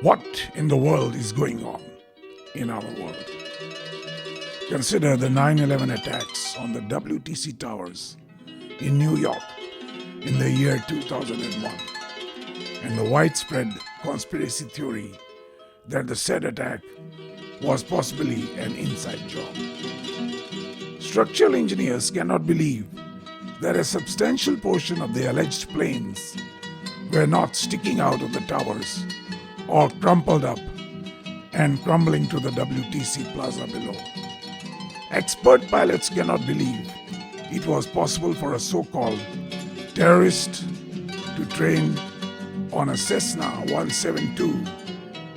What in the world is going on in our world? Consider the 9/11 attacks on the WTC towers in New York in the year 2001 and the widespread conspiracy theory that the said attack was possibly an inside job. Structural engineers cannot believe that a substantial portion of the alleged planes were not sticking out of the towers or crumpled up and crumbling to the WTC plaza below. Expert pilots cannot believe it was possible for a so-called terrorist to train on a Cessna 172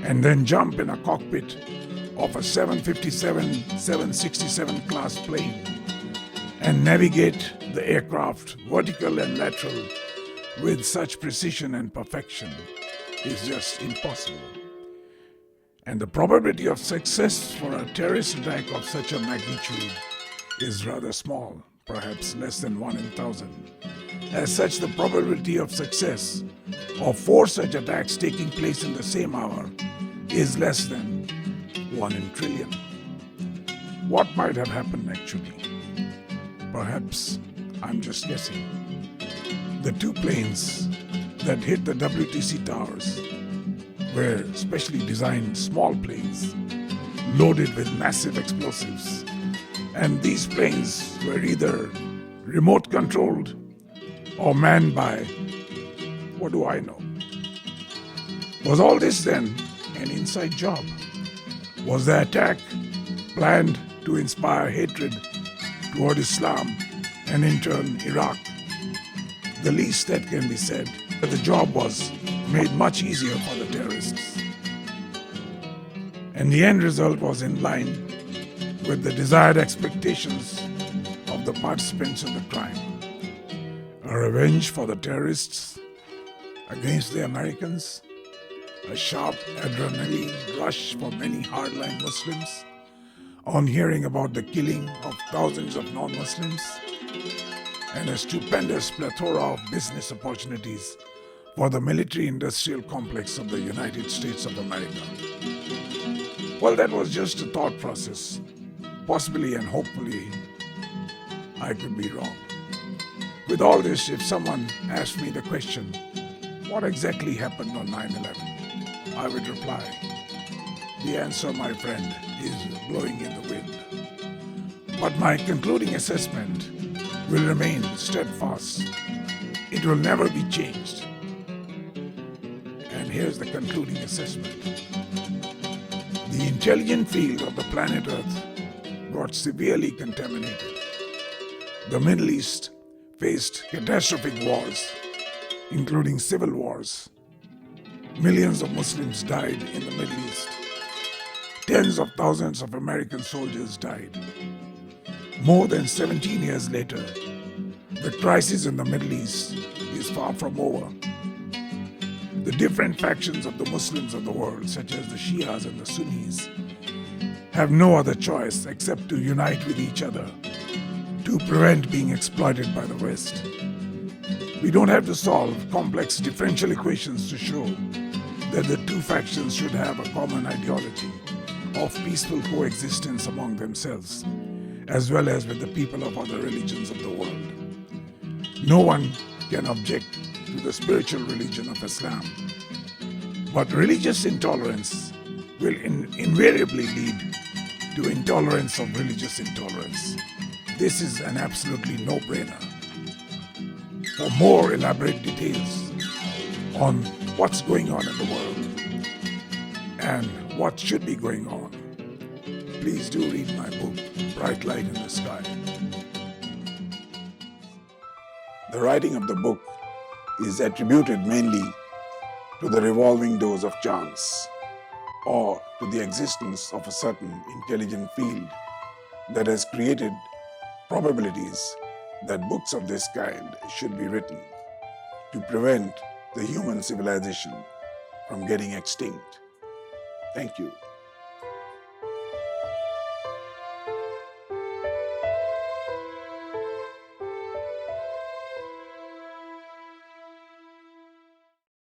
and then jump in a cockpit of a 767 class plane and navigate the aircraft vertical and lateral with such precision and perfection is just impossible. And the probability of success for a terrorist attack of such a magnitude is rather small, perhaps less than 1 in 1,000. As such, the probability of success of 4 such attacks taking place in the same hour is less than 1 in trillion. What might have happened actually? Perhaps I'm just guessing. The 2 planes that hit the WTC towers were specially designed small planes loaded with massive explosives. And these planes were either remote controlled or manned by, what do I know? Was all this then an inside job? Was the attack planned to inspire hatred toward Islam and in turn Iraq? The least that can be said that the job was made much easier for the terrorists. And the end result was in line with the desired expectations of the participants in the crime. A revenge for the terrorists against the Americans, a sharp adrenaline rush for many hardline Muslims on hearing about the killing of thousands of non-Muslims, and a stupendous plethora of business opportunities for the military-industrial complex of the United States of America. Well, that was just a thought process. Possibly and hopefully, I could be wrong. With all this, if someone asked me the question, what exactly happened on 9/11? I would reply, the answer, my friend, is blowing in the wind. But my concluding assessment will remain steadfast. It will never be changed. And here's the concluding assessment. The intelligent field of the planet Earth got severely contaminated. The Middle East faced catastrophic wars, including civil wars. Millions of Muslims died in the Middle East. Tens of thousands of American soldiers died. More than 17 years later, the crisis in the Middle East is far from over. The different factions of the Muslims of the world, such as the Shias and the Sunnis, have no other choice except to unite with each other to prevent being exploited by the West. We don't have to solve complex differential equations to show that the 2 factions should have a common ideology of peaceful coexistence among themselves, as well as with the people of other religions of the world. No one can object to the spiritual religion of Islam, but religious intolerance will invariably lead to intolerance of religious intolerance. This is an absolutely no-brainer. For more elaborate details on what's going on in the world and what should be going on, please do read my book, Bright Light in the Sky. The writing of the book is attributed mainly to the revolving doors of chance or to the existence of a certain intelligent field that has created probabilities that books of this kind should be written to prevent the human civilization from getting extinct. Thank you.